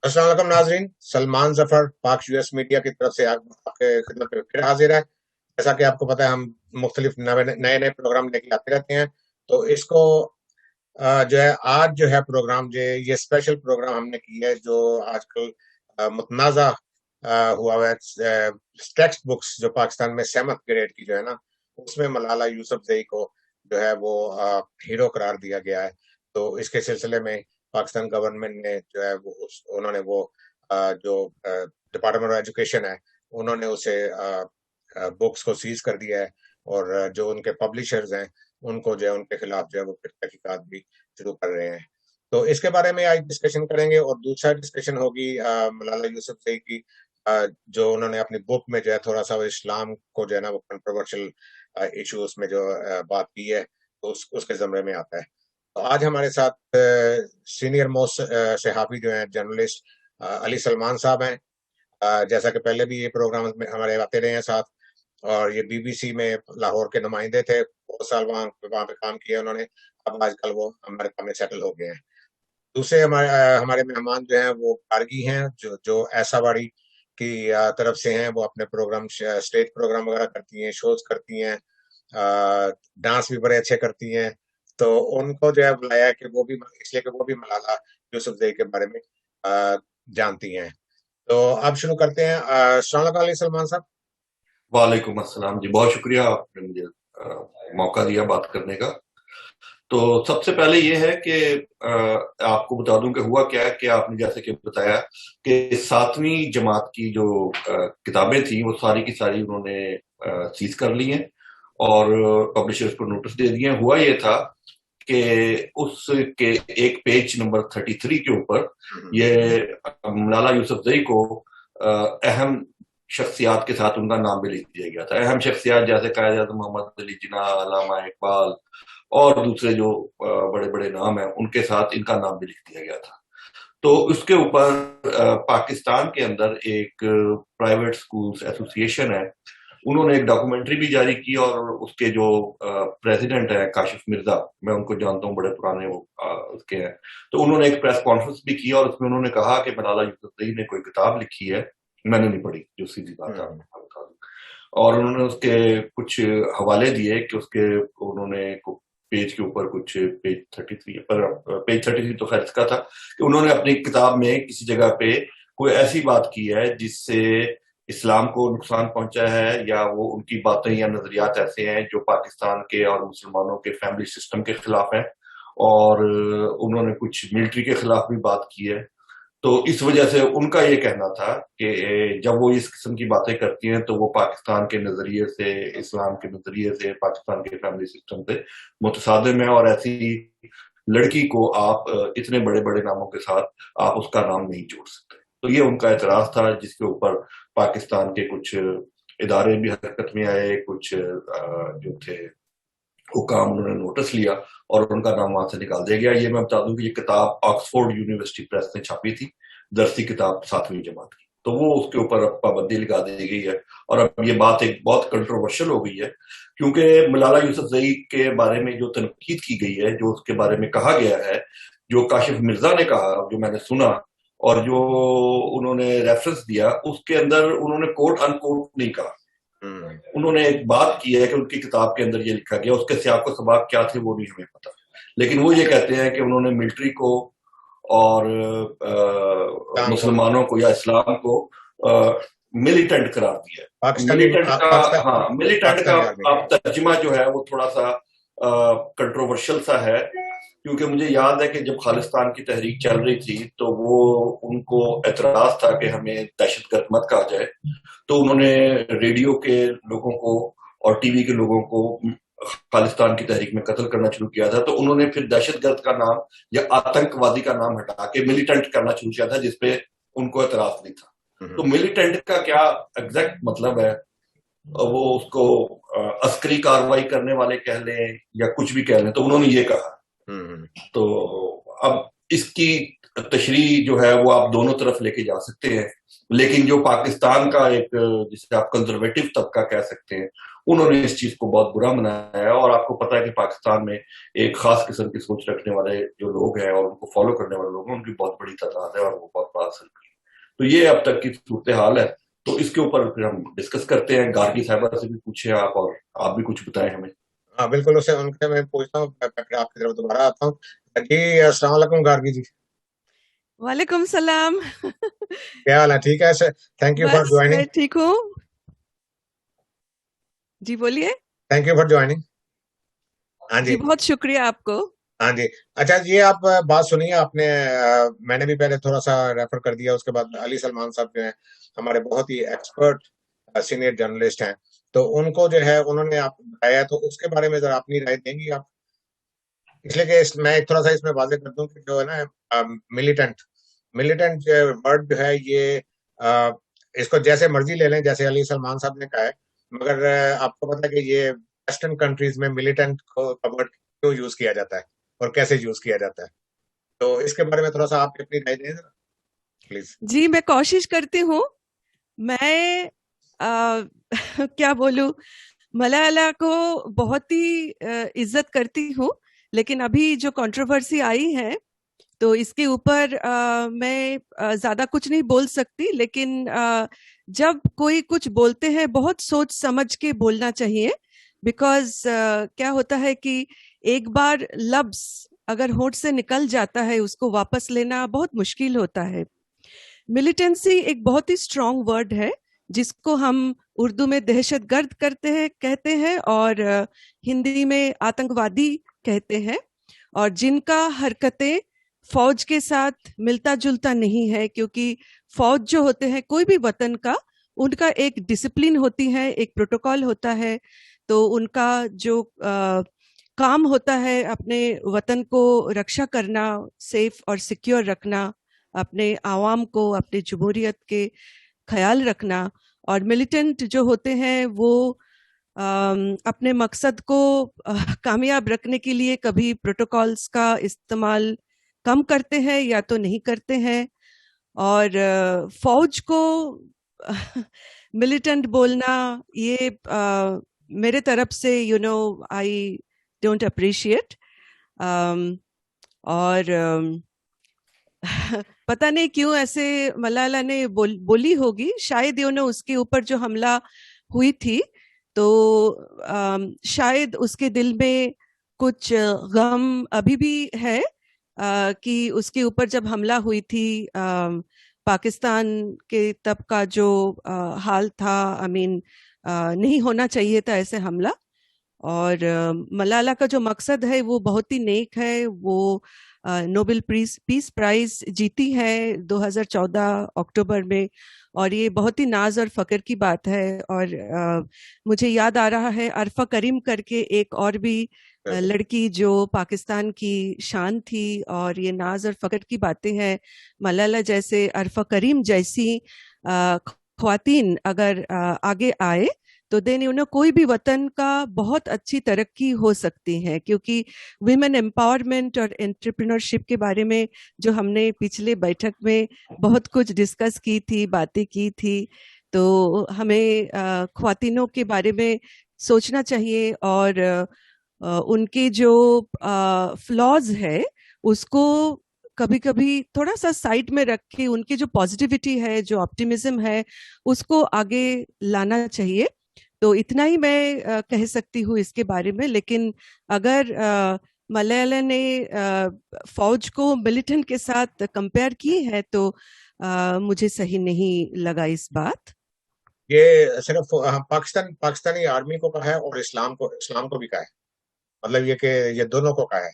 अस्सलाम वालेकुम नाजरीन। सलमान जफर पाक यूएस मीडिया की तरफ से आपके खिदमत में फिर हाजिर है। जैसा कि आपको पता है, हम मुख्तलिफ नए नए प्रोग्राम लेके आते रहते हैं। तो इसको जो है, आज जो है प्रोग्राम, जो ये स्पेशल प्रोग्राम हमने की है, जो आजकल मुतनाज़ा हुआ है। टेक्स्ट बुक्स जो पाकिस्तान में 7th ग्रेड की जो है ना, उसमें मलाला यूसुफजई को जो है वो हीरो करार दिया गया है। तो इसके सिलसिले में पाकिस्तान गवर्नमेंट ने जो है वो उन्होंने वो जो डिपार्टमेंट ऑफ एजुकेशन है, उन्होंने उसे बुक्स को सीज कर दिया है। और जो उनके पब्लिशर्स हैं, उनको जो है उनके खिलाफ जो है वो फिर तहकीकात भी शुरू कर रहे हैं। तो इसके बारे में आज डिस्कशन करेंगे। और दूसरा डिस्कशन होगी मलाला यूसुफजई की, जो उन्होंने अपनी बुक में जो है थोड़ा सा वो इस्लाम को जो है ना वो कंट्रोवर्शियल इश्यूज में जो बात की है, तो उसके जमरे में आता है। तो आज हमारे साथ सीनियर मोस्ट सहाफ़ी जो हैं, जर्नलिस्ट अली सलमान साहब हैं। जैसा कि पहले भी ये प्रोग्राम में हमारे आते रहे हैं साथ। और ये बीबीसी में लाहौर के नुमाइंदे थे, बहुत साल वहाँ पे काम किया उन्होंने। अब आजकल वो अमेरिका में सेटल हो गए हैं। दूसरे हमारे मेहमान जो हैं वो कारगी हैं, जो ऐसावाड़ी की तरफ से हैं। वो अपने प्रोग्राम, स्टेज प्रोग्राम वगैरह करती हैं, शोज करती हैं, डांस भी बड़े अच्छे करती हैं। तो उनको जो है बुलाया है कि वो भी, इसलिए कि वो भी मलाला यूसुफजई के बारे में जानती हैं। तो अब शुरू करते हैं। अस्सलाम वालेकुम अली सलमान साहब। वालेकुम अस्सलाम जी, बहुत शुक्रिया आपने मुझे मौका दिया बात करने का। तो सबसे पहले ये है कि आपको बता दूं कि हुआ क्या है कि आपने जैसे कि बताया कि 7वीं जमात की जो किताबें थी वो सारी की सारी उन्होंने सीज कर ली हैं और पब्लिशर्स को नोटिस दे दिए हैं। हुआ ये था कि उसके एक पेज नंबर 33 के ऊपर ये मलाला यूसुफजई को अहम शख्सियात के साथ उनका नाम भी लिख दिया गया था। अहम शख्सियात जैसे कायद आज़म मोहम्मद अली जिन्ना, अल्लामा इकबाल और दूसरे जो बड़े बड़े नाम हैं उनके साथ इनका नाम भी लिख दिया गया था। तो उसके ऊपर पाकिस्तान के अंदर एक प्राइवेट स्कूल्स एसोसिएशन है, उन्होंने एक डॉक्यूमेंट्री भी जारी की और उसके जो प्रेसिडेंट है काशिफ मिर्जा, मैं उनको जानता हूँ, बड़े पुराने वो उसके हैं। तो उन्होंने एक प्रेस कॉन्फ्रेंस भी की और उसमें उन्होंने कहा कि मलाला यूसुफजई ने कोई किताब लिखी है, मैंने नहीं पढ़ी, जो सीधी बात है आपको बता दूं। और उन्होंने उसके कुछ हवाले दिए कि उसके उन्होंने पेज के ऊपर कुछ पेज 33 पर, पेज 33 तो खैर इसका था कि उन्होंने अपनी किताब में किसी जगह पे कोई ऐसी बात की है जिससे इस्लाम को नुकसान पहुंचा है, या वो उनकी बातें या नजरियात ऐसे हैं जो पाकिस्तान के और मुसलमानों के फैमिली सिस्टम के खिलाफ हैं। और उन्होंने कुछ मिलिट्री के खिलाफ भी बात की है। तो इस वजह से उनका ये कहना था कि जब वो इस किस्म की बातें करती हैं तो वो पाकिस्तान के नजरिए से, इस्लाम के नजरिए से, पाकिस्तान के फैमिली सिस्टम से मुतसादिम है। और ऐसी लड़की को आप इतने बड़े बड़े नामों के साथ आप उसका नाम नहीं जोड़ सकते। तो ये उनका एतराज था, जिसके ऊपर पाकिस्तान के कुछ इदारे भी हरकत में आए, कुछ जो थे हुकाम, उन्होंने नोटिस लिया और उनका नाम वहां से निकाल दिया गया। ये मैं बता दूं कि ये किताब ऑक्सफोर्ड यूनिवर्सिटी प्रेस ने छापी थी, दरसी किताब 7वीं जमात की। तो वो उसके ऊपर अब पाबंदी लगा दी गई है। और अब ये बात एक बहुत कंट्रोवर्शियल हो गई है, क्योंकि मलाला यूसुफजई के बारे में जो तनकीद की गई है, जो उसके बारे में कहा गया है, जो काशिफ मिर्जा ने कहा, जो मैंने सुना और जो उन्होंने रेफरेंस दिया, उसके अंदर उन्होंने कोट अनकोट नहीं कहा। उन्होंने एक बात की है कि उनकी किताब के अंदर ये लिखा गया, उसके सियाक व सबाक क्या थे वो नहीं हमें पता। लेकिन वो ये कहते हैं कि उन्होंने मिलिट्री को और काम को, मुसलमानों को या इस्लाम को मिलिटेंट करार दिया है। मिलिटेंट का, हाँ, मिलिटेंट का पाकिस्तानी आर्मी अब तर्जुमा जो है वो थोड़ा सा कंट्रोवर्शियल सा है। क्योंकि मुझे याद है कि जब खालिस्तान की तहरीक चल रही थी तो वो उनको एतराज था कि हमें दहशतगर्द मत कहा जाए। तो उन्होंने रेडियो के लोगों को और टीवी के लोगों को खालिस्तान की तहरीक में कत्ल करना शुरू किया था। तो उन्होंने फिर दहशतगर्द का नाम या आतंकवादी का नाम हटा के मिलिटेंट करना शुरू किया था, जिसपे उनको एतराज नहीं था। तो मिलिटेंट का क्या एग्जैक्ट मतलब है, वो उसको अस्करी कार्रवाई करने वाले कह लें या कुछ भी कह लें, तो उन्होंने ये कहा। तो अब इसकी तशरीह जो है वो आप दोनों तरफ लेके जा सकते हैं, लेकिन जो पाकिस्तान का एक, जिसे आप कंजर्वेटिव तबका कह सकते हैं, उन्होंने इस चीज को बहुत बुरा मनाया है। और आपको पता है कि पाकिस्तान में एक खास किस्म की सोच रखने वाले जो लोग हैं और उनको फॉलो करने वाले लोग हैं, उनकी बहुत बड़ी तादाद है और वो बहुत बड़ा सर्कल है। तो ये अब तक की सूरत हाल है। तो इसके ऊपर फिर हम डिस्कस करते हैं। गार्गी साहबा से भी पूछे आप, और आप भी कुछ बताएं हमें। हाँ बिल्कुल, उससे उनसे मैं पूछता हूँ, मैं फिर आपकी तरफ दोबारा आता हूँ। जी अस्सलाम वालेकुम गार्गी जी, वालेकुम सलाम। क्या हाल है? ठीक है सर, थैंक यू फॉर बस ज्वाइनिंग। मैं ठीक हूँ। जी बोलिए। Thank you for joining. हाँ जी जी। बहुत शुक्रिया आपको। हाँ जी। अच्छा, ये आप बात सुनिए आपने, मैंने भी पहले थोड़ा सा रेफर कर दिया, उसके बाद अली सलमान साहब जो हैं हमारे बहुत ही एक्सपर्ट सीनियर जर्नलिस्ट हैं, तो उनको जो है उन्होंने आप बताया, तो उसके बारे में जरा अपनी राय देंगी आप? इसलिए कि मैं एक थोड़ा सा इसमें वाजे कर दूं कि जो है ना मिलिटेंट, मिलिटेंट वर्ड जो है ये अ, इसको जैसे मर्जी ले लें, जैसे अली सलमान साहब ने कहा है, मगर आपको पता है कि ये वेस्टर्न कंट्रीज में मिलिटेंट को का वर्ड क्यों यूज किया जाता है और कैसे यूज किया जाता है, तो इसके बारे में थोड़ा सा आप अपनी राय दें प्लीज। जी मैं कोशिश करती हूँ। मैं क्या बोलूँ, मलाला को बहुत ही इज्जत करती हूँ, लेकिन अभी जो कंट्रोवर्सी आई है तो इसके ऊपर मैं ज्यादा कुछ नहीं बोल सकती। लेकिन जब कोई कुछ बोलते हैं बहुत सोच समझ के बोलना चाहिए। बिकॉज क्या होता है कि एक बार लफ्ज अगर होठ से निकल जाता है उसको वापस लेना बहुत मुश्किल होता है। मिलिटेंसी एक बहुत ही स्ट्रॉन्ग वर्ड है जिसको हम उर्दू में दहशतगर्द करते हैं कहते हैं, और हिंदी में आतंकवादी कहते हैं। और जिनका हरकतें फौज के साथ मिलता जुलता नहीं है, क्योंकि फौज जो होते हैं कोई भी वतन का, उनका एक डिसिप्लिन होती है, एक प्रोटोकॉल होता है। तो उनका जो काम होता है अपने वतन को रक्षा करना, सेफ और सिक्योर रखना, अपने आवाम को, अपने जमहूरियत के ख्याल रखना। और मिलिटेंट जो होते हैं वो अपने मकसद को कामयाब रखने के लिए कभी प्रोटोकॉल्स का इस्तेमाल कम करते हैं या तो नहीं करते हैं। और फौज को मिलिटेंट बोलना ये मेरे तरफ से आई डोंट अप्रिशिएट। और पता नहीं क्यों ऐसे मलाला ने बोली होगी, शायद उसके ऊपर जो हमला हुई थी तो शायद उसके दिल में कुछ गम अभी भी है कि उसके ऊपर जब हमला हुई थी पाकिस्तान के तब का जो हाल था, आई मीन नहीं होना चाहिए था ऐसे हमला। और मलाला का जो मकसद है वो बहुत ही नेक है। वो नोबेल पीस प्राइज जीती है 2014 अक्टूबर में, और ये बहुत ही नाज और फक्र की बात है। और मुझे याद आ रहा है अरफा करीम करके एक और भी लड़की जो पाकिस्तान की शान थी, और ये नाज और फक्र की बातें हैं। मलाला जैसे, अरफा करीम जैसी ख्वातीन अगर आगे आए तो देन कोई भी वतन का बहुत अच्छी तरक्की हो सकती है। क्योंकि वुमेन एम्पावरमेंट और एंटरप्रेन्योरशिप के बारे में जो हमने पिछले बैठक में बहुत कुछ डिस्कस की थी, बातें की थी, तो हमें ख्वातीनों के बारे में सोचना चाहिए। और उनके जो फ्लॉज है उसको कभी कभी थोड़ा सा साइड में रख के उनकी जो पॉजिटिविटी है, जो ऑप्टिमिज्म है, उसको आगे लाना चाहिए। तो इतना ही मैं कह सकती हूँ इसके बारे में। लेकिन अगर मलयालम ने फौज को मिलिटेंट के साथ कंपेयर की है तो मुझे सही नहीं लगा इस बात। ये सिर्फ पाकिस्तानी आर्मी को कहा है और इस्लाम को भी कहा है, मतलब ये कि ये दोनों को कहा है,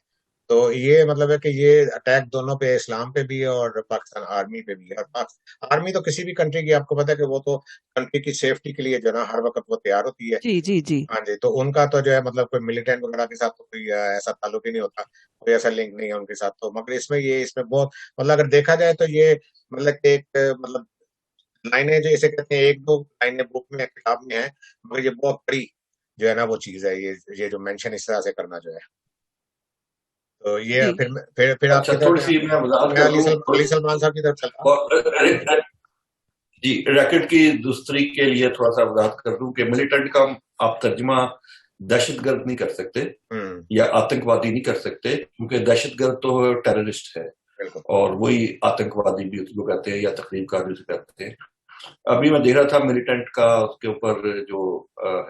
तो ये मतलब है कि ये अटैक दोनों पे, इस्लाम पे भी है और पाकिस्तान आर्मी पे भी है। और आर्मी तो किसी भी कंट्री की, आपको पता है कि वो तो कंट्री की सेफ्टी के लिए जो है ना हर वक्त वो तैयार होती है। जी जी जी। हाँ जी, तो उनका तो जो है मतलब कोई मिलिटेंट वगैरह के साथ तो कोई ऐसा ताल्लुक ही नहीं होता, कोई ऐसा लिंक नहीं है उनके साथ। तो मगर इसमें बहुत मतलब अगर देखा जाए तो ये मतलब कि एक मतलब लाइनें जो इसे कहते हैं, एक दो लाइनें बुक में किताब में है, मगर ये बहुत बड़ी जो है ना वो चीज है, ये जो मेंशन इस तरह से करना जो है। तो ये जी फिर अच्छा, आपकी थोड़ी तरफ सी मैं वजाहत मैं कर दूं। अली सलमान साहब की तरफ चलता हूँ। और जी, रैकेट की दूसरी के लिए थोड़ा सा वजाहत कर दूं कि मिलिटेंट का आप तर्जुमा दहशतगर्द नहीं कर सकते या आतंकवादी नहीं कर सकते, क्योंकि दहशतगर्द तो टेररिस्ट है और वही आतंकवादी भी उसको कहते हैं या तकरीबकारी उसे कहते हैं। अभी मैं देख रहा था मिलिटेंट का, उसके ऊपर जो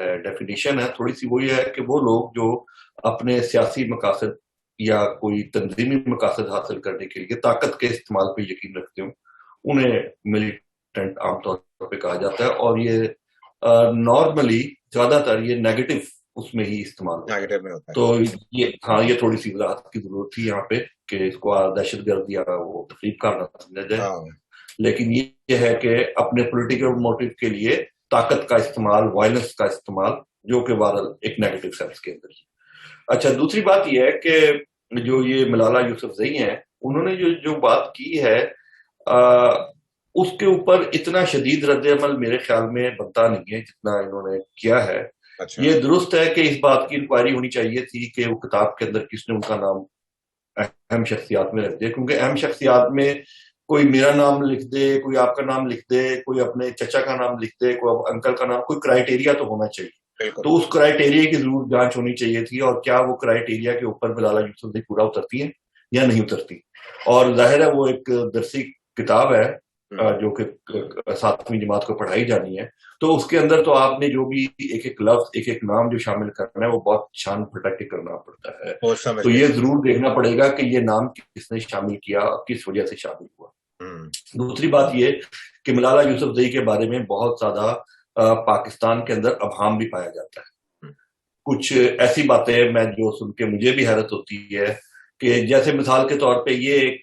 है डेफिनेशन है थोड़ी सी, वो ये है कि वो लोग जो अपने सियासी मकासद या कोई तंजीमी मकासद हासिल करने के लिए ताकत के इस्तेमाल पे यकीन रखते हो, उन्हें मिलिटेंट आमतौर पे कहा जाता है। और ये नॉर्मली ज्यादातर ये नेगेटिव उसमें ही इस्तेमाल होता है। तो ये थोड़ी सी वजाहत की जरूरत थी यहाँ पे कि इसको दहशतगर्द या वो तफरीक का ना समझा जाए। लेकिन ये है कि अपने पॉलिटिकल मोटिव के लिए ताकत का इस्तेमाल, वायलेंस का इस्तेमाल, जो कि बहरहाल एक नेगेटिव सेंस के अंदर। अच्छा, दूसरी बात ये है कि जो ये मलाला यूसुफजई हैं, उन्होंने जो बात की है उसके ऊपर इतना शदीद रद्द-ए-अमल मेरे ख्याल में बनता नहीं है जितना इन्होंने किया है। अच्छा। ये दुरुस्त है कि इस बात की इंक्वायरी होनी चाहिए थी कि वो किताब के अंदर किसने उनका नाम अहम शख्सियात में रख दिया, क्योंकि अहम शख्सियात में कोई मेरा नाम लिख दे, कोई आपका नाम लिख दे, कोई अपने चचा का नाम लिख दे, कोई अंकल का नाम, कोई क्राइटेरिया तो होना चाहिए। तो उस क्राइटेरिया की जरूर जांच होनी चाहिए थी, और क्या वो क्राइटेरिया के ऊपर मलाला यूसुफजई पूरा उतरती है या नहीं उतरती। और जाहिर है वो एक दरसी किताब है जो कि 7वीं जमात को पढ़ाई जानी है, तो उसके अंदर तो आपने जो भी एक एक लफ्ज, एक एक नाम जो शामिल करना है, वो बहुत छान फटक के करना पड़ता है। तो ये जरूर देखना पड़ेगा कि ये नाम किसने शामिल किया, किस वजह से शामिल हुआ। दूसरी बात ये कि मलाला यूसुफजई के बारे में बहुत ज्यादा पाकिस्तान के अंदर अभाम भी पाया जाता है। कुछ ऐसी बातें मैं जो सुन के मुझे भी हैरत होती है कि जैसे मिसाल के तौर पे ये एक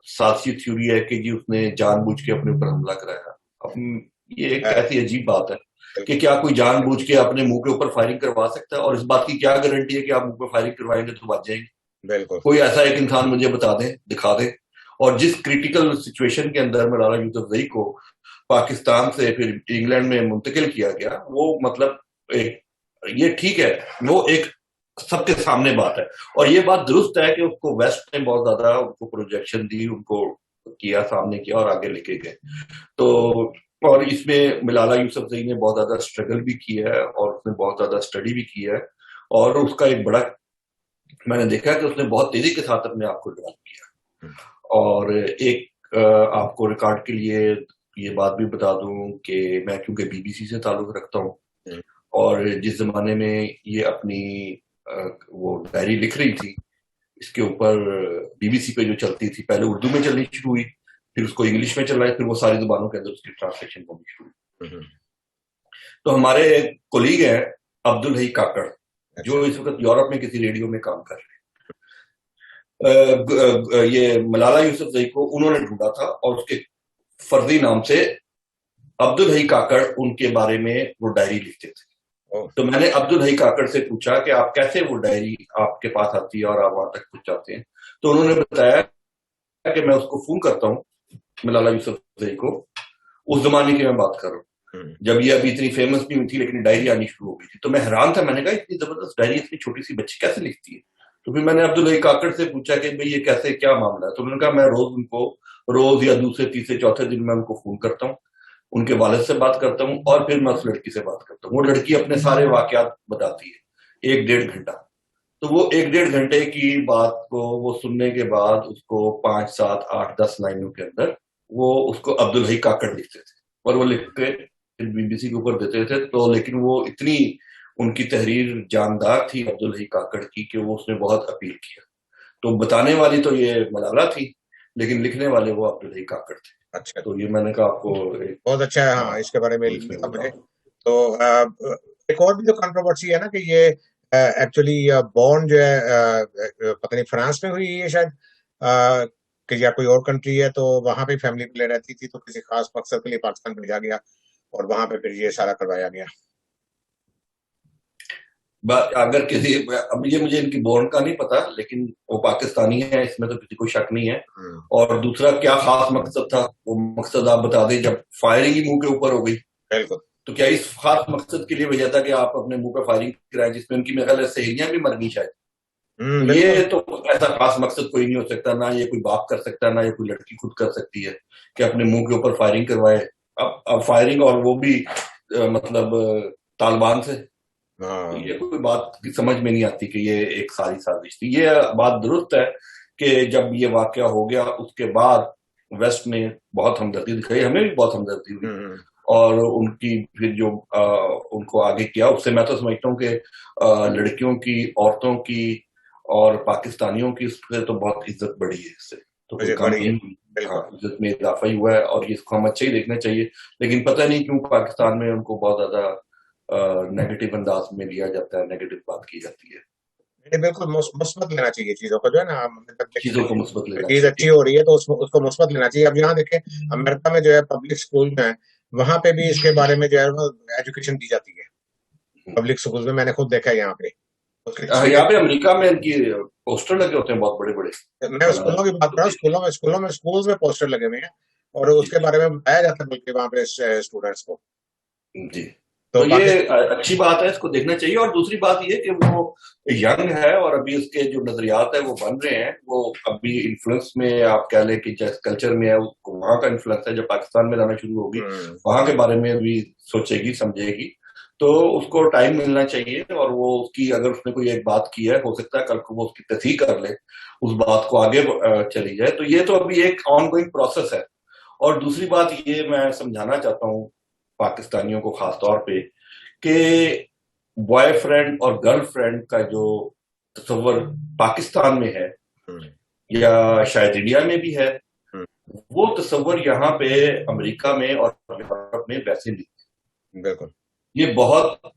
साजिशी थ्योरी है कि जी उसने जानबूझ के अपने ऊपर हमला कराया। अब ये एक ऐसी अजीब बात है कि क्या कोई जानबूझ के अपने मुंह के ऊपर फायरिंग करवा सकता है, और इस बात की क्या गारंटी है कि आप मुंह पे फायरिंग करवाएंगे तो बच जाएंगे। बिल्कुल, कोई ऐसा एक इंसान मुझे बता दे, दिखा दे। और जिस क्रिटिकल सिचुएशन के अंदर मलाला यूसुफजई को पाकिस्तान से फिर इंग्लैंड में मुंतकिल किया गया, वो मतलब ये ठीक है, वो एक सबके सामने बात है, और ये बात दुरुस्त है कि उसको वेस्ट ने बहुत ज्यादा उनको प्रोजेक्शन दी, उनको किया, सामने किया और आगे लेके गए। तो और इसमें मलाला यूसुफजई ने बहुत ज्यादा स्ट्रगल भी किया है और उसने बहुत ज्यादा स्टडी भी किया है, और उसका एक बड़ा मैंने देखा कि उसने बहुत तेजी के साथ अपने आप को डेवलप किया। और एक आपको रिकॉर्ड के लिए ये बात भी बता दूं कि मैं क्योंकि बीबीसी से ताल्लुक रखता हूँ, और जिस जमाने में ये अपनी वो डायरी लिख रही थी, इसके ऊपर बीबीसी पे जो चलती थी, पहले उर्दू में चलनी शुरू हुई, फिर उसको इंग्लिश में चलाए, फिर वो सारी जुबानों के अंदर उसकी ट्रांसलेशन होनी शुरू हुई। तो हमारे कोलीग हैं अब्दुल हई काकड़, जो इस वक्त यूरोप में किसी रेडियो में काम कर रहे हैं। ये मलाला यूसुफजई को उन्होंने ढूंढा था, और उसके फर्जी नाम से अब्दुल हई काकड़ उनके बारे में वो डायरी लिखते थे। तो मैंने अब्दुल हई काकड़ से पूछा कि आप कैसे वो डायरी आपके पास आती है और आप वहां तक पहुंचाते हैं। तो उन्होंने बताया कि मैं उसको फोन करता हूँ, मलाला यूसुफजई को, उस जमाने की मैं बात कर रहा हूँ जब ये अभी इतनी फेमस नहीं हुई थी, लेकिन डायरी आनी शुरू हो गई थी। तो मैं हैरान था, मैंने कहा इतनी जबरदस्त डायरी इतनी छोटी सी बच्ची कैसे लिखती है। तो फिर मैंने अब्दुल हई काकड़ से पूछा कि भाई ये कैसे, क्या मामला है। तो उन्होंने कहा मैं रोज या दूसरे तीसरे चौथे दिन मैं उनको फोन करता हूँ, उनके वालिद से बात करता हूँ, और फिर मैं उस लड़की से बात करता हूँ। वो लड़की अपने सारे वाकयात बताती है 1-1.5 घंटा। तो वो 1-1.5 घंटे की बात को वो सुनने के बाद उसको 5, 7, 8, 10 लाइनों के अंदर वो उसको अब्दुल हई काकड़ लिखते थे, और वो लिख के बीबीसी के ऊपर देते थे। तो लेकिन वो इतनी उनकी तहरीर जानदार थी अब्दुल हई काकड़ की कि वो उसने बहुत अपील किया। तो बताने वाली तो ये मलाला थी, लेकिन लिखने वाले वो अब्दुल हई काकड़ थे। अच्छा, तो ये मैंने कहा आपको बहुत अच्छा है। हाँ, इसके बारे में मुझे तो एक और भी जो कंट्रोवर्सी है ना कि ये एक्चुअली बॉर्न जो है पता नहीं फ्रांस में हुई है शायद, कि या कोई और कंट्री है, तो वहां पे फैमिली प्ले रहती थी, तो किसी खास मकसद के लिए पाकिस्तान भेजा गया और वहां पे फिर ये सारा करवाया गया। अगर किसी, अब ये मुझे इनकी बॉर्न का नहीं पता, लेकिन वो पाकिस्तानी है, इसमें तो किसी को शक नहीं है। और दूसरा क्या खास मकसद था, वो मकसद आप बता दें। जब फायरिंग ही मुंह के ऊपर हो गई, बिल्कुल, तो क्या इस खास मकसद के लिए भेजा था कि आप अपने मुंह पे फायरिंग कराएं, जिसमें उनकी मेरे ख्याल सहेलियां भी मर गई शायद। तो बिल्कुल। ये तो ऐसा खास मकसद कोई नहीं हो सकता, ना ये कोई बाप कर सकता है, ना ये कोई लड़की खुद कर सकती है कि अपने मुंह के ऊपर फायरिंग करवाए। अब फायरिंग, और वो भी मतलब तालिबान से। तो हाँ। ये कोई बात की समझ में नहीं आती कि ये एक सारी साजिश थी। ये बात दुरुस्त है कि जब ये वाकया हो गया उसके बाद वेस्ट ने बहुत हमदर्दी दिखाई, हमें भी बहुत हमदर्दी हुई, हम्म। और उनकी फिर जो उनको आगे किया, उससे मैं तो समझता हूँ कि लड़कियों की, औरतों की और पाकिस्तानियों की उससे तो बहुत इज्जत बढ़ी है इससे, तो कोई मुझे कम बड़ी है। नहीं हुई। हाँ, बिल्कुल। इज्जत में इजाफा ही हुआ है, और इसको हम अच्छे ही देखना चाहिए। लेकिन पता नहीं क्यों पाकिस्तान में उनको बहुत ज्यादा नेगेटिव अंदाज में लिया जाता है, नेगेटिव बात की जाती है। नहीं, बिल्कुल मुस्बत लेना चाहिए चीजों को, जो है ना, हम जब देखें चीजों को मुस्बत कोई लेना चीज अच्छी चाहिए। हो रही है तो उसको मुस्बत लेना चाहिए। अब यहाँ देखें, अमेरिका में जो है पब्लिक स्कूल में, वहां पे भी इसके बारे में जो है वो एजुकेशन दी जाती है। पब्लिक स्कूल में मैंने खुद देखा है यहाँ पे, उसकी यहाँ तस्वीरें। पे अमेरिका में इनकी पोस्टर लगे होते हैं बहुत बड़े बड़े। मैं स्कूलों की बात कर रहा हूँ, स्कूल्स में पोस्टर लगे हुए हैं, और जी उसके बारे में बताया जाता है बल्कि वहां पे स्टूडेंट्स को। जी। तो तो ये पाकिस्तान। अच्छी बात है, इसको देखना चाहिए। और दूसरी बात ये कि वो यंग है और अभी उसके जो नजरियात है वो बन रहे हैं। वो अभी इन्फ्लुएंस में, आप कह लें कि जिस कल्चर में है उसको वहां का इन्फ्लुएंस है, जब पाकिस्तान में रहना शुरू होगी हम्म। वहां के बारे में भी सोचेगी, समझेगी। तो उसको टाइम मिलना चाहिए, और वो उसकी, अगर उसने कोई एक बात की है, हो सकता है कल को वो उसकी तस्दीक कर ले, उस बात को आगे चली जाए। तो ये तो अभी एक ऑनगोइंग प्रोसेस है। और दूसरी बात ये मैं समझाना चाहता हूँ पाकिस्तानियों को खास तौर पे, कि बॉयफ्रेंड और गर्लफ्रेंड का जो तस्वर पाकिस्तान में है, हम्म। या शायद इंडिया में भी है, हम्म। वो तस्वर यहाँ पे अमेरिका में और यूरोप में वैसे नहीं। बिल्कुल। ये बहुत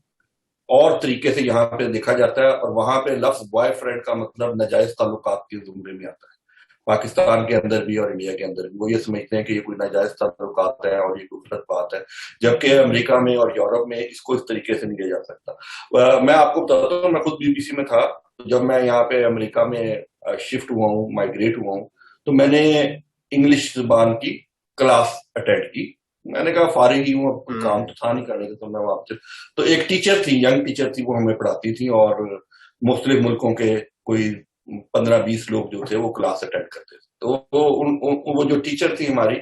और तरीके से यहाँ पे देखा जाता है, और वहां पे लफ्ज बॉयफ्रेंड का मतलब नाजायज ताल्लुकात के जुमरे में आता है। पाकिस्तान के अंदर भी और इंडिया के अंदर भी वो ये समझते हैं कि ये कोई नाजायज ताल्लुकात है और ये कोई गलत बात है, जबकि अमेरिका में और यूरोप में इसको इस तरीके से नहीं लिया जा सकता। मैं आपको बताता हूँ, मैं खुद बीबीसी में था, तो जब मैं यहाँ पे अमेरिका में शिफ्ट हुआ हूँ, माइग्रेट हुआ हूँ, तो मैंने इंग्लिश जुबान की क्लास अटेंड की। मैंने कहा फारिग ही हूँ, अब कोई काम तो था नहीं करने का, तो मैं वहां पे, तो एक टीचर थी, यंग टीचर थी, वो हमें पढ़ाती थी, और मुख्तलिफ मुल्कों के कोई 15-20 लोग जो थे वो क्लास अटेंड करते थे। तो वो जो टीचर थी हमारी,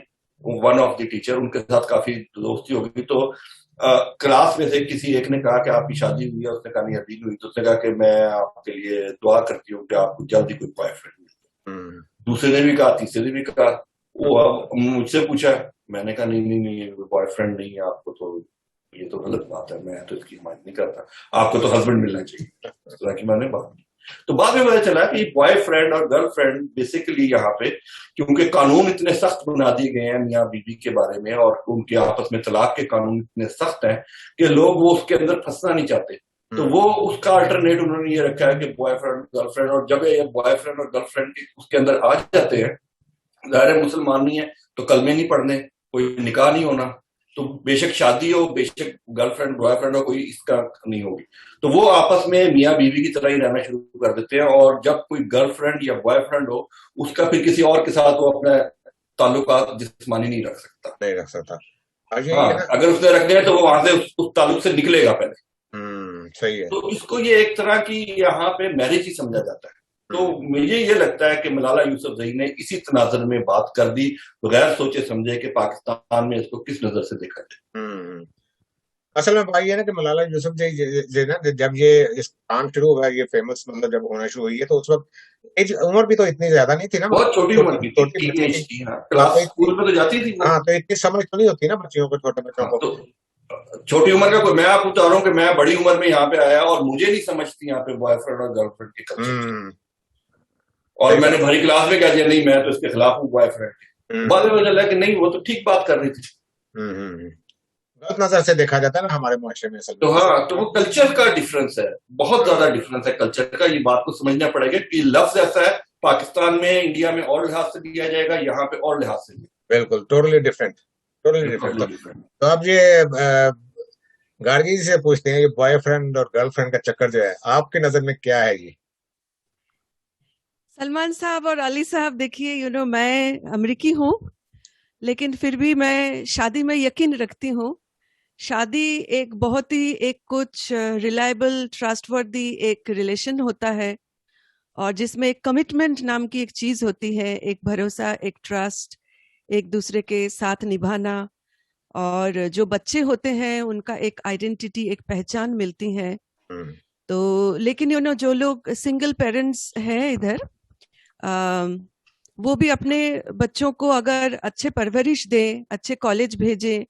वन ऑफ द टीचर, उनके साथ काफी दोस्ती हो गई। तो क्लास में से किसी एक ने कहा कि आपकी शादी हुई है? उसने कहा नहीं अभी नहीं हुई। तो उसने कहा कि मैं आपके लिए दुआ करती हूँ कि आपको जल्दी कोई बॉयफ्रेंड मिले। हम्म। दूसरे ने भी कहा, तीसरे ने भी कहा। वो अब मुझसे पूछा, मैंने कहा नहीं नहीं नहीं, बॉयफ्रेंड नहीं है आपको, तो ये तो गलत बात है, मैं तो इसकी हिमायत नहीं करता, आपको तो हस्बैंड मिलना चाहिए। इस तरह की मैंने बात की। तो बाद में पता चला कि बॉयफ्रेंड और गर्लफ्रेंड बेसिकली यहाँ पे, क्योंकि कानून इतने सख्त बना दिए गए हैं मियाँ बीवी के बारे में, और उनके आपस में तलाक के कानून इतने सख्त हैं कि लोग वो उसके अंदर फंसना नहीं चाहते। तो वो उसका अल्टरनेट उन्होंने ये रखा है कि बॉयफ्रेंड गर्लफ्रेंड, और जब ये बॉयफ्रेंड और गर्लफ्रेंड उसके अंदर आ जाते हैं, ज़ाहिर मुसलमान नहीं है तो कलमे नहीं पढ़ने, कोई निकाह नहीं होना, तो बेशक शादी हो, बेशक गर्लफ्रेंड बॉयफ्रेंड हो, कोई इसका नहीं होगी। तो वो आपस में मियाँ बीवी की तरह ही रहना शुरू कर देते हैं, और जब कोई गर्लफ्रेंड या बॉयफ्रेंड हो, उसका फिर किसी और के साथ वो अपना ताल्लुकात जिस्मानी नहीं रख सकता। नहीं रख सकता। और ये हाँ, ना। अगर उसने रख दिया तो वो वहां से उस ताल्लुक से निकलेगा पहले। सही है। तो इसको ये एक तरह की यहाँ पे मैरिज ही समझा जाता है। तो मुझे ये लगता है कि मलाला यूसुफजई ने इसी तनाजर में बात कर दी, बगैर सोचे समझे कि पाकिस्तान में इसको किस नजर से देखा जाए। असल में भाई ये ना कि मलाला यूसुफजई जे ना, जब ये इस काम शुरू हुआ, ये फेमस मतलब जब होना शुरू हुई है, तो उस वक्त एज उम्र भी तो इतनी ज्यादा नहीं थी ना, बहुत छोटी उम्र छोटी की थी, छोटी बच्ची टीनेज थी। की। हाँ, हाँ क्लास तो इतनी स्कूल में तो जाती थी वो। हाँ तो इतनी समझ तो नहीं होती ना बच्चियों को, छोटे बच्चों हाँ, को। तो छोटी उम्र का कोई, मैं आपको बता रहा हूँ कि मैं बड़ी उम्र में यहाँ पे आया और मुझे नहीं समझती यहाँ पे बॉयफ्रेंड और गर्लफ्रेंड के कल्चर। हम्म। और सही मैंने बात। भरी क्लास में कह दिया नहीं मैं तो इसके खिलाफ हूँ बॉयफ्रेंड के। बाद में पता चला कि नहीं, वो तो ठीक बात कर रही थी। गलत नजर से देखा जाता है ना हमारे मुआशरे में असल में तो किसी हाँ, तो वो कल्चर का डिफरेंस है, बहुत ज्यादा डिफरेंस है कल्चर का। ये बात को समझना पड़ेगा कि लफ्ज ऐसा है, पाकिस्तान में, इंडिया में और लिहाज से दिया जाएगा, यहाँ पे और लिहाज से बिल्कुल totally different, totally different. Different. तो अब ये गार्गी जी से पूछते हैं, ये बॉयफ्रेंड और गर्लफ्रेंड का चक्कर जो है, आपकी नजर में क्या है ये? सलमान साहब और अली साहब, देखिए मैं अमेरिकी हूँ, लेकिन फिर भी मैं शादी में यकीन रखती हूँ। शादी एक बहुत ही एक कुछ रिलायबल ट्रस्टवर्दी एक रिलेशन होता है, और जिसमें एक कमिटमेंट नाम की एक चीज होती है, एक भरोसा, एक ट्रस्ट, एक दूसरे के साथ निभाना। और जो बच्चे होते हैं उनका एक आइडेंटिटी, एक पहचान मिलती है। तो लेकिन जो लोग सिंगल पेरेंट्स हैं इधर, वो भी अपने बच्चों को अगर अच्छे परवरिश दें, अच्छे कॉलेज भेजें,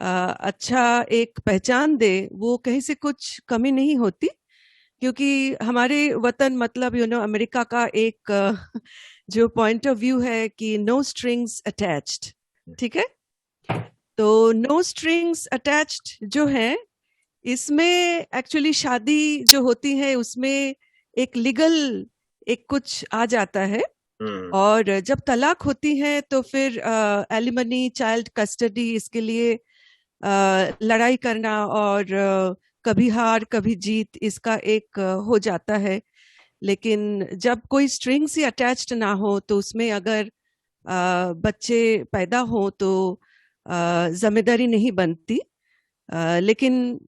अच्छा एक पहचान दे, वो कहीं से कुछ कमी नहीं होती। क्योंकि हमारे वतन मतलब अमेरिका का एक जो पॉइंट ऑफ व्यू है कि नो स्ट्रिंग्स अटैच्ड, ठीक है। तो नो स्ट्रिंग्स अटैच्ड जो है, इसमें एक्चुअली शादी जो होती है उसमें एक लीगल एक कुछ आ जाता है। और जब तलाक होती है तो फिर एलिमनी, चाइल्ड कस्टडी, इसके लिए लड़ाई करना और कभी हार कभी जीत, इसका एक हो जाता है। लेकिन जब कोई स्ट्रिंग से अटैच्ड ना हो तो उसमें अगर बच्चे पैदा हो तो जिम्मेदारी नहीं बनती। लेकिन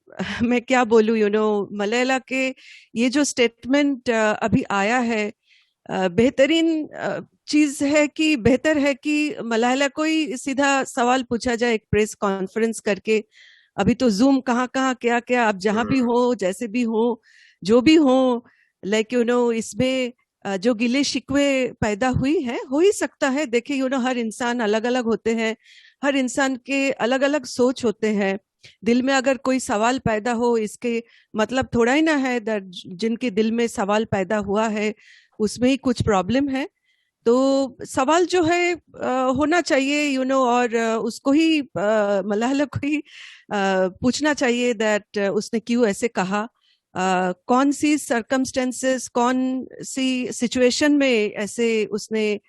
मैं क्या बोलूं, मलाला के ये जो स्टेटमेंट अभी आया है, बेहतरीन चीज है कि बेहतर है कि मलाला को ही सीधा सवाल पूछा जाए एक प्रेस कॉन्फ्रेंस करके। अभी तो जूम कहाँ कहाँ क्या क्या, आप जहां भी हो, जैसे भी हो, जो भी हो, लाइक इसमें जो गिले शिकवे पैदा हुई है, हो ही सकता है। देखिए हर इंसान अलग अलग होते हैं, हर इंसान के अलग अलग सोच होते हैं। दिल में अगर कोई सवाल पैदा हो, इसके मतलब थोड़ा ही ना है जिनके दिल में सवाल पैदा हुआ है उसमें ही कुछ प्रॉब्लम है। तो सवाल जो है होना चाहिए और उसको ही मलाला को ही पूछना चाहिए दैट उसने क्यों ऐसे कहा, कौन सी सर्कमस्टेंसेस, कौन सी सिचुएशन में ऐसे उसने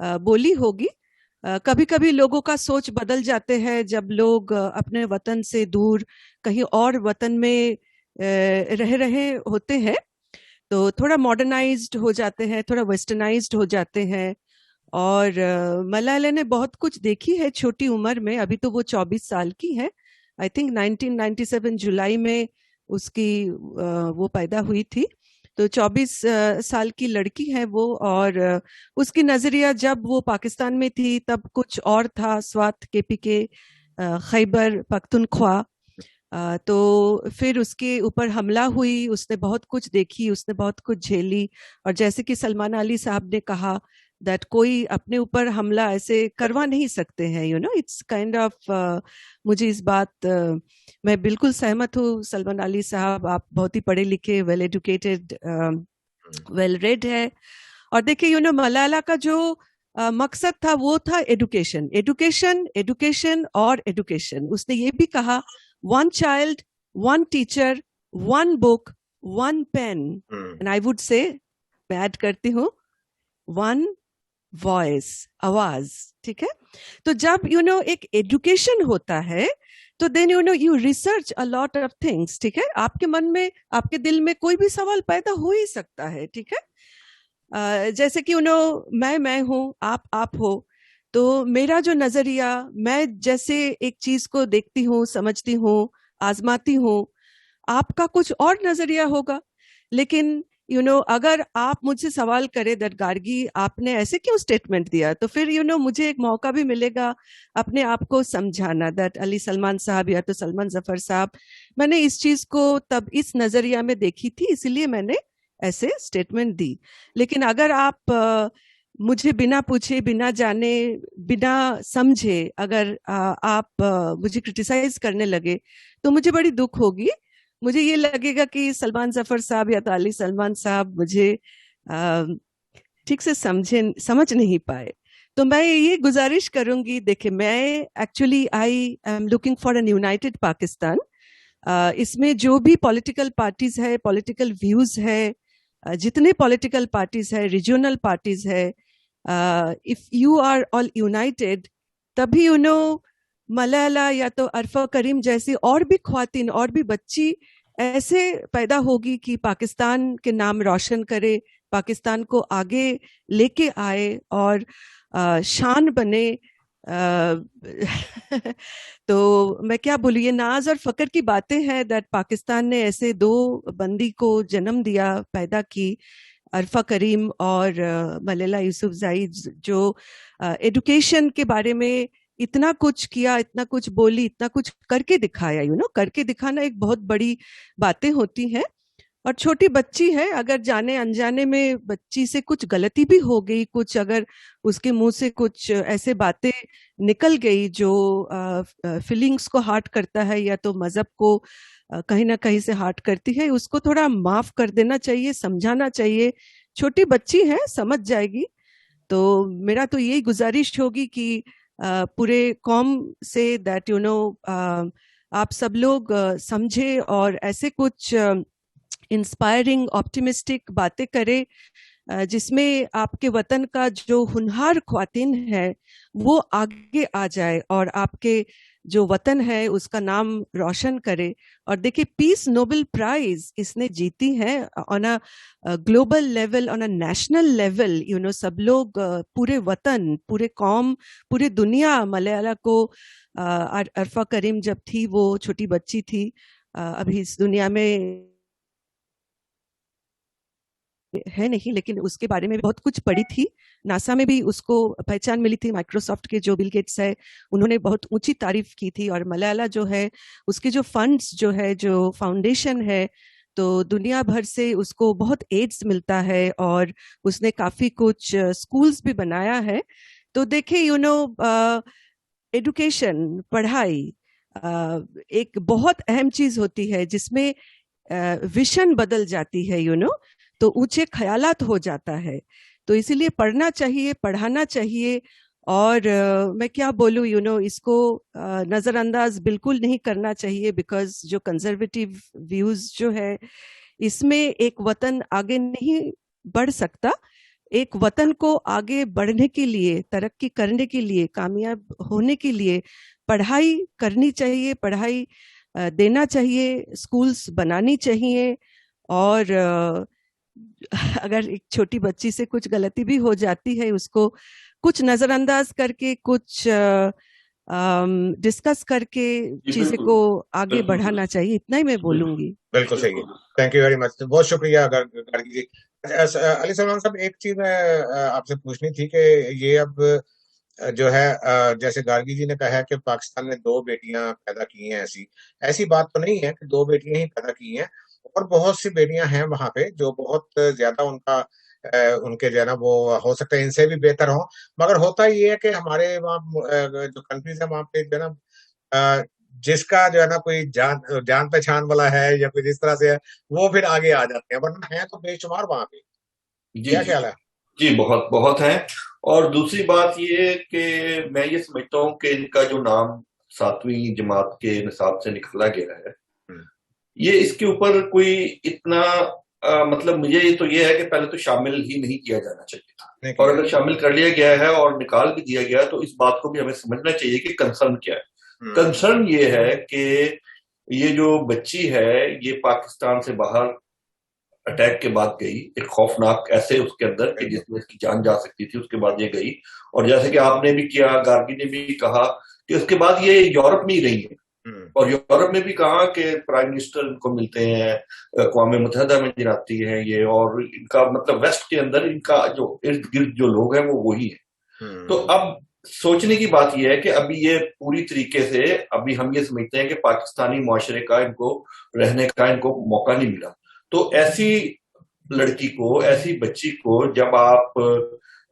बोली होगी। कभी कभी लोगों का सोच बदल जाते हैं जब लोग अपने वतन से दूर कहीं और वतन में रह रहे होते हैं, तो थोड़ा मॉडर्नाइज्ड हो जाते हैं, थोड़ा वेस्टर्नाइज्ड हो जाते हैं। और मलाला ने बहुत कुछ देखी है छोटी उम्र में। अभी तो वो 24 साल की है। आई थिंक 1997 जुलाई में उसकी वो पैदा हुई थी। तो 24 साल की लड़की है वो। और उसकी नजरिया जब वो पाकिस्तान में थी तब कुछ और था, स्वात केपीके, खैबर पख्तूनख्वा। तो फिर उसके ऊपर हमला हुई, उसने बहुत कुछ देखी, उसने बहुत कुछ झेली। और जैसे कि सलमान अली साहब ने कहा दैट कोई अपने ऊपर हमला ऐसे करवा नहीं सकते हैं, इट्स काइंड ऑफ, मुझे इस बात मैं बिल्कुल सहमत हूँ। सलमान अली साहब, आप बहुत ही पढ़े लिखे, वेल एजुकेटेड, वेल रेड है। और देखिए मलाला का जो मकसद था वो था एडुकेशन, एडुकेशन, एडुकेशन और एडुकेशन। उसने ये भी कहा, one child, one teacher, one book, one pen, and I would say, मैं ऐड करती हूँ, one voice, आवाज, ठीक है। तो जब एक एजुकेशन होता है तो then you research a lot of things, ठीक है। आपके मन में, आपके दिल में कोई भी सवाल पैदा हो ही सकता है, ठीक है। जैसे कि मैं हूँ, आप हो, तो मेरा जो नजरिया, मैं जैसे एक चीज को देखती हूँ, समझती हूँ, आजमाती हूँ, आपका कुछ और नजरिया होगा। लेकिन अगर आप मुझसे सवाल करें दैट गार्गी आपने ऐसे क्यों स्टेटमेंट दिया, तो फिर मुझे एक मौका भी मिलेगा अपने आप को समझाना दैट अली सलमान साहब या तो सलमान जफर साहब, मैंने इस चीज को तब इस नजरिया में देखी थी, इसलिए मैंने ऐसे स्टेटमेंट दी। लेकिन अगर आप मुझे बिना पूछे, बिना जाने, बिना समझे अगर आप मुझे क्रिटिसाइज करने लगे तो मुझे बड़ी दुख होगी। मुझे ये लगेगा कि सलमान जफर साहब या तो अली सलमान साहब मुझे ठीक से समझ नहीं पाए। तो मैं ये गुजारिश करूंगी, देखिए मैं actually I am looking for an united Pakistan. इसमें जो भी पॉलिटिकल पार्टीज है, पॉलिटिकल व्यूज है, जितने पॉलिटिकल पार्टीज है, रीजनल पार्टीज है, if you are all united, तभी मलाला या तो अरफा करीम जैसी और भी ख्वातीन, और भी बच्ची ऐसे पैदा होगी कि पाकिस्तान के नाम रोशन करे, पाकिस्तान को आगे लेके आए और शान बने। तो मैं क्या बोलूं, ये नाज और फकर की बातें हैं दैट पाकिस्तान ने ऐसे दो बंदी को जन्म दिया, पैदा की। अरफा करीम और मलाला यूसुफजई, जो एजुकेशन के बारे में इतना कुछ किया, इतना कुछ बोली, इतना कुछ करके दिखाया। करके दिखाना एक बहुत बड़ी बातें होती हैं। और छोटी बच्ची है, अगर जाने अनजाने में बच्ची से कुछ गलती भी हो गई, कुछ अगर उसके मुंह से कुछ ऐसे बातें निकल गई जो फीलिंग्स को हर्ट करता है या तो मजहब को कहीं ना कहीं से हर्ट करती है, उसको थोड़ा माफ कर देना चाहिए, समझाना चाहिए। छोटी बच्ची है, समझ जाएगी। तो मेरा तो यही गुजारिश होगी कि पूरे कौम से दैट आप सब लोग समझे और ऐसे कुछ इंस्पायरिंग ऑप्टिमिस्टिक बातें करें जिसमें आपके वतन का जो हुनहार ख्वातीन है वो आगे आ जाए और आपके जो वतन है उसका नाम रोशन करे। और देखिए, पीस नोबेल प्राइज इसने जीती है on a global level, on a national level. सब लोग पूरे वतन, पूरे कौम, पूरी दुनिया मलयाला को अरफा करीम जब थी, वो छोटी बच्ची थी, अभी इस दुनिया में है नहीं, लेकिन उसके बारे में बहुत कुछ पढ़ी थी। नासा में भी उसको पहचान मिली थी। माइक्रोसॉफ्ट के जो बिल गेट्स है, उन्होंने बहुत ऊंची तारीफ की थी। और मलाला जो है, उसके जो फंड्स जो है, जो फाउंडेशन है, तो दुनिया भर से उसको बहुत एड्स मिलता है और उसने काफी कुछ स्कूल्स भी बनाया है। तो देखिए, एजुकेशन, पढ़ाई एक बहुत अहम चीज होती है जिसमें विजन बदल जाती है, तो ऊंचे ख्यालात हो जाता है। तो इसीलिए पढ़ना चाहिए, पढ़ाना चाहिए। और मैं क्या बोलूं, इसको नजरअंदाज बिल्कुल नहीं करना चाहिए, बिकॉज जो कंजर्वेटिव व्यूज जो है, इसमें एक वतन आगे नहीं बढ़ सकता। एक वतन को आगे बढ़ने के लिए, तरक्की करने के लिए, कामयाब होने के लिए पढ़ाई करनी चाहिए, पढ़ाई देना चाहिए, स्कूल्स बनानी चाहिए। और अगर एक छोटी बच्ची से कुछ गलती भी हो जाती है, उसको कुछ नजरअंदाज करके, कुछ डिस्कस करके चीजें को आगे बढ़ाना चाहिए। इतना ही मैं बोलूंगी। बिल्कुल सही है। थैंक यू वेरी मच, बहुत शुक्रिया गार्गी जी। अली सलमान साहब, एक चीज मैं आपसे पूछनी थी कि ये अब जो है, जैसे गार्गी जी ने कहा है कि पाकिस्तान ने 2 बेटियां पैदा की हैं, ऐसी ऐसी बात तो नहीं है कि 2 बेटियां ही पैदा की हैं, और बहुत सी बेटियां हैं वहां पे जो बहुत ज्यादा उनका उनके जो है ना, वो हो सकता है इनसे भी बेहतर हो। मगर होता ये है कि हमारे वहाँ जो कंट्रीज है वहां पे जो है ना, जिसका जो है ना कोई जान जान पहचान वाला है या कोई जिस तरह से है, वो फिर आगे आ जाते हैं, वरना है तो बेशुमार वहां पे। जी क्या जी ख्याल है? जी, बहुत बहुत है। और दूसरी बात ये कि मैं ये समझता हूँ कि इनका जो नाम 7वीं जमात के निसाब से निकाला गया है, ये इसके ऊपर कोई इतना मतलब मुझे तो ये है कि पहले तो शामिल ही नहीं किया जाना चाहिए था, और अगर शामिल कर लिया गया है और निकाल भी दिया गया है तो इस बात को भी हमें समझना चाहिए कि कंसर्न क्या है। कंसर्न ये है कि ये जो बच्ची है, ये पाकिस्तान से बाहर अटैक के बाद गई, एक खौफनाक ऐसे उसके अंदर कि जिसमें इसकी जान जा सकती थी, उसके बाद ये गई। और जैसे कि आपने भी किया, गार्गी ने भी कहा कि उसके बाद ये यूरोप में ही रही है, और यूरोप में भी कहा कि प्राइम मिनिस्टर इनको मिलते हैं, अक़वाम मुत्तहिदा में जाती है ये, और इनका मतलब वेस्ट के अंदर इनका जो इर्द गिर्द जो लोग हैं वो वही है। तो अब सोचने की बात यह है कि अभी ये पूरी तरीके से, अभी हम ये समझते हैं कि पाकिस्तानी मुआशरे का इनको रहने का इनको मौका नहीं मिला। तो ऐसी लड़की को, ऐसी बच्ची को जब आप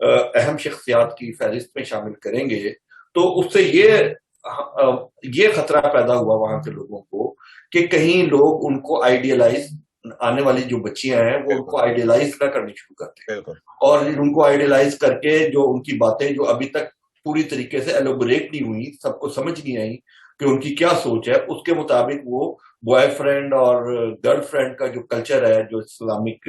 अहम शख्सियात की फहरिस्त में शामिल करेंगे, तो उससे ये खतरा पैदा हुआ वहां के लोगों को कि कहीं लोग उनको आइडियलाइज, आने वाली जो बच्चियां हैं वो उनको आइडियलाइज ना करनी शुरू करते हैं, और उनको आइडियलाइज करके जो उनकी बातें जो अभी तक पूरी तरीके से एलोबरेट नहीं हुई, सबको समझ नहीं आई कि उनकी क्या सोच है, उसके मुताबिक वो बॉयफ्रेंड और गर्लफ्रेंड का जो कल्चर है, जो इस्लामिक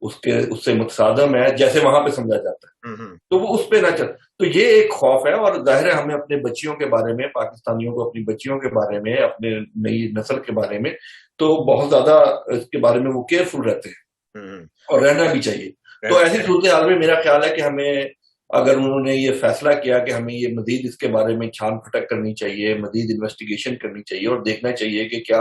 उससे मुतसादम है, जैसे वहां पे समझा जाता है, तो वो उस पे ना चल। तो ये एक खौफ है, और जाहिर है हमें अपने बच्चियों के बारे में, पाकिस्तानियों को अपनी बच्चियों के बारे में, अपने नई नस्ल के बारे में तो बहुत ज्यादा इसके बारे में वो केयरफुल रहते हैं, और रहना भी चाहिए। तो ऐसी सूरत हाल में मेरा ख्याल है कि हमें, अगर उन्होंने ये फैसला किया कि हमें ये मजीद इसके बारे में छान फटक करनी चाहिए, मजीद इन्वेस्टिगेशन करनी चाहिए और देखना चाहिए कि क्या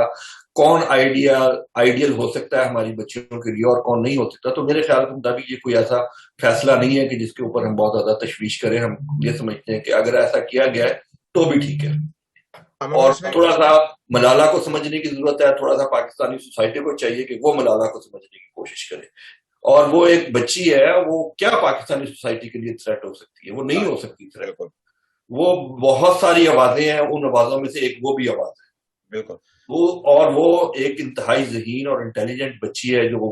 कौन आइडियल हो सकता है हमारी बच्चियों के लिए और कौन नहीं हो सकता, तो मेरे ख्याल के मुताबिक ये कोई ऐसा फैसला नहीं है कि जिसके ऊपर हम बहुत ज्यादा तशवीश करें। हम ये समझते हैं कि अगर ऐसा किया गया है तो भी ठीक है। और थोड़ा सा मलाला को समझने की जरूरत है, थोड़ा सा पाकिस्तानी सोसाइटी को चाहिए कि वो मलाला को समझने की कोशिश करे। और वो एक बच्ची है, वो क्या पाकिस्तानी सोसाइटी के लिए थ्रेट हो सकती है? वो नहीं हो सकती थ्रेट। वो बहुत सारी आवाजें हैं, उन आवाजों में से एक वो भी आवाज है। बिल्कुल। वो एक इंतहाई ज़हीन और इंटेलिजेंट बच्ची है जो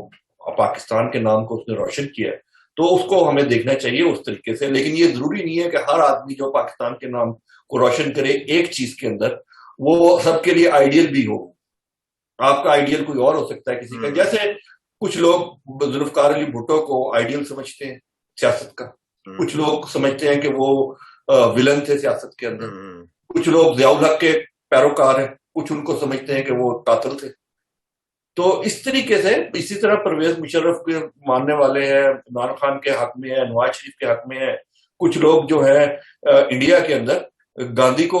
पाकिस्तान के नाम को उसने रोशन किया है, तो उसको हमें देखना चाहिए उस तरीके से। लेकिन ये जरूरी नहीं है कि हर आदमी जो पाकिस्तान के नाम को रोशन करे एक चीज के अंदर, वो सबके लिए आइडियल भी हो। आपका आइडियल कोई और हो सकता है किसी का। जैसे कुछ लोग जुल्फकार अली भुट्टो को आइडियल समझते हैं सियासत का, कुछ लोग समझते हैं कि वो विलन थे सियासत के अंदर, कुछ लोग ज़ियाउल हक के पैरोकार हैं, कुछ उनको समझते हैं कि वो कातिल थे। तो इस तरीके से इसी तरह परवेज मुशर्रफ के मानने वाले हैं, इमरान खान के हक में है, नवाज शरीफ के हक में है। कुछ लोग जो है इंडिया के अंदर गांधी को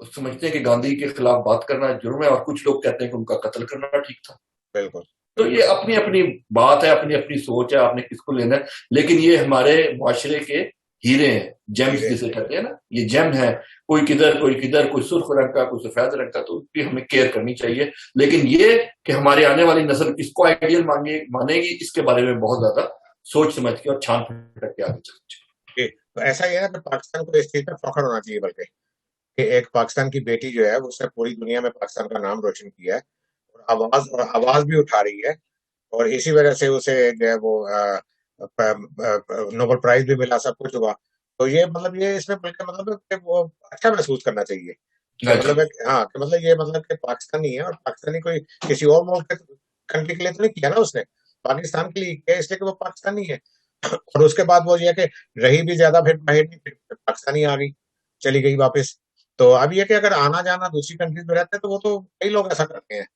समझते हैं कि गांधी के खिलाफ बात करना जुर्म है, और कुछ लोग कहते हैं कि उनका कत्ल करना ठीक था। बिल्कुल। तो ये अपनी अपनी बात है, अपनी अपनी सोच है, आपने किसको लेना है। लेकिन ये हमारे मुआशरे के हीरे हैं, जेम्स जिसे कहते हैं ना, ये जेम है। कोई किधर कोई किधर, कोई सुर्ख रंग का कोई सफेद रंग का, तो उसकी हमें केयर करनी चाहिए। लेकिन ये कि हमारे आने वाली नस्ल किसको आइडियल मानेगी, इसके बारे में बहुत ज्यादा सोच समझ के और छान फटक के आगे चलना चाहिए। तो ऐसा ही है ना कि पाकिस्तान को इस चीज पर फख्र होना चाहिए, बल्कि कि एक पाकिस्तान की बेटी जो है उसने पूरी दुनिया में पाकिस्तान का नाम रोशन किया है, और आवाज भी उठा रही है, और इसी वजह से उसे जो है वो नोबेल प्राइज भी मिला, सब कुछ हुआ। तो ये मतलब ये इसमें बल्कि मतलब कि वो अच्छा महसूस करना चाहिए कि मतलब हाँ, कि मतलब ये मतलब कि पाकिस्तानी है, और पाकिस्तानी कोई किसी और मुल्क के कंट्री के लिए तो नहीं किया ना उसने, पाकिस्तान के लिए किया, इसलिए कि वो पाकिस्तानी है। और उसके बाद वो ये कि रही भी ज्यादा, फिर बाहर नहीं, फिर पाकिस्तानी आ गई, चली गई वापस। तो अब ये कि अगर आना जाना दूसरी कंट्रीज में रहते हैं तो वो तो कई लोग ऐसा करते हैं,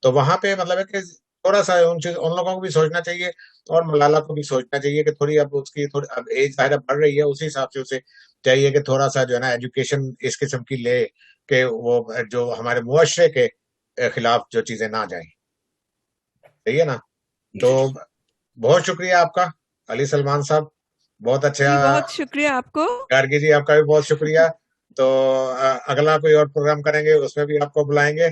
तो वहां पे मतलब है कि थोड़ा सा उन लोगों को भी सोचना चाहिए, और मलाला को भी सोचना चाहिए कि थोड़ी अब उसकी थोड़ी अब एज ज़ाहिर बढ़ रही है, उसी हिसाब से उसे चाहिए कि थोड़ा सा जो है ना एजुकेशन इस किस्म की ले कि वो जो हमारे मुआशरे के खिलाफ जो चीजें ना जाएं। सही है ना? तो बहुत शुक्रिया आपका अली सलमान साहब, बहुत अच्छा। बहुत शुक्रिया आपको गार्गी जी, आपका भी बहुत शुक्रिया। तो अगला कोई और प्रोग्राम करेंगे, उसमें भी आपको बुलाएंगे।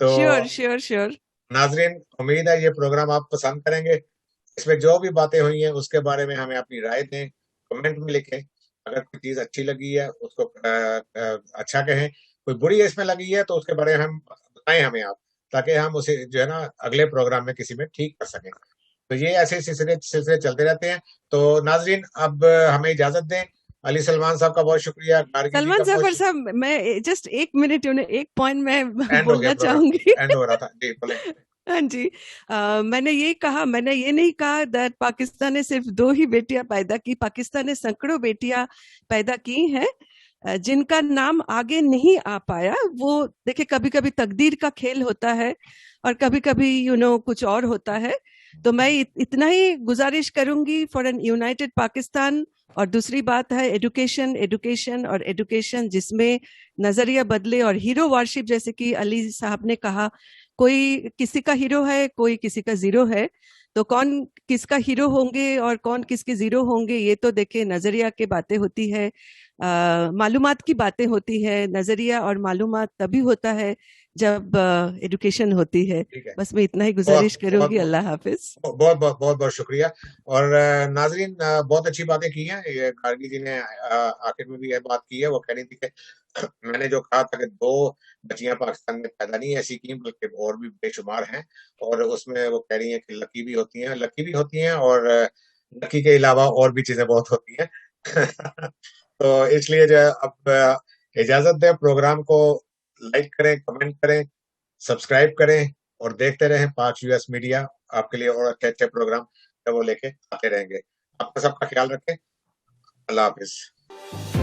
तो श्योर श्योर श्योर। नाजरीन, उम्मीद है ये प्रोग्राम आप पसंद करेंगे। इसमें जो भी बातें हुई हैं उसके बारे में हमें अपनी राय दें, कमेंट में लिखें। अगर कोई चीज अच्छी लगी है उसको अच्छा कहें, कोई बुरी इसमें लगी है तो उसके बारे में हम बताएं हमें आप, ताकि हम उसे जो है ना अगले प्रोग्राम में किसी में ठीक कर सकें। तो ये ऐसे सिलसिले सिलसिले चलते रहते हैं। तो नाजरीन, अब हमें इजाजत दें। अली सलमान साहब का बहुत शुक्रिया, गार्गी जी सलमान का बहुत जफर साहब, मैं जस्ट एक मिनट, एक पॉइंट मैं एंड हो गया बोलना प्रोग्राम, चाहूंगी। एंड हो रहा था जी, बोले। हाँ जी। मैंने ये नहीं कहा दैट पाकिस्तान ने सिर्फ 2 ही बेटियां पैदा की। पाकिस्तान ने सैकड़ों बेटियां पैदा की हैं, जिनका नाम आगे नहीं आ पाया। वो देखिए, कभी कभी तकदीर का खेल होता है, और कभी कभी कुछ और होता है। तो मैं इतना ही गुजारिश करूंगी फॉर एन यूनाइटेड पाकिस्तान। और दूसरी बात है एजुकेशन, एजुकेशन और एजुकेशन, जिसमें नजरिया बदले। और हीरो वर्शिप, जैसे कि अली साहब ने कहा, कोई किसी का हीरो है, कोई किसी का जीरो है। तो कौन किसका हीरो होंगे और कौन किसके जीरो होंगे, ये तो देखिए नजरिया की बातें होती है, मालूमात की बातें होती है। नजरिया और मालूमात तभी होता है जब एजुकेशन होती है। बस मैं इतना ही गुजारिश करूंगी। अल्लाह हाफिज। बहुत बहुत बहुत बहुत शुक्रिया। और नाजरीन, बहुत अच्छी बातें की हैं। ये गार्गी जी ने आखिर में भी यह बात की है, वो कह रही थी कि मैंने जो कहा था कि 2 बच्चियां पाकिस्तान में पैदा नहीं ऐसी की, बल्कि और भी बेशुमार हैं। और उसमें वो कह रही हैं कि लकी भी होती हैं, और लकी के अलावा और भी चीजें बहुत होती हैं। तो इसलिए जो है अब इजाजत दें, प्रोग्राम को लाइक करें, कमेंट करें, सब्सक्राइब करें, और देखते रहें पाक यूएस मीडिया। आपके लिए और अच्छे अच्छे प्रोग्राम वो लेके आते रहेंगे। आपका सबका ख्याल रखें। अल्लाह हाफिज।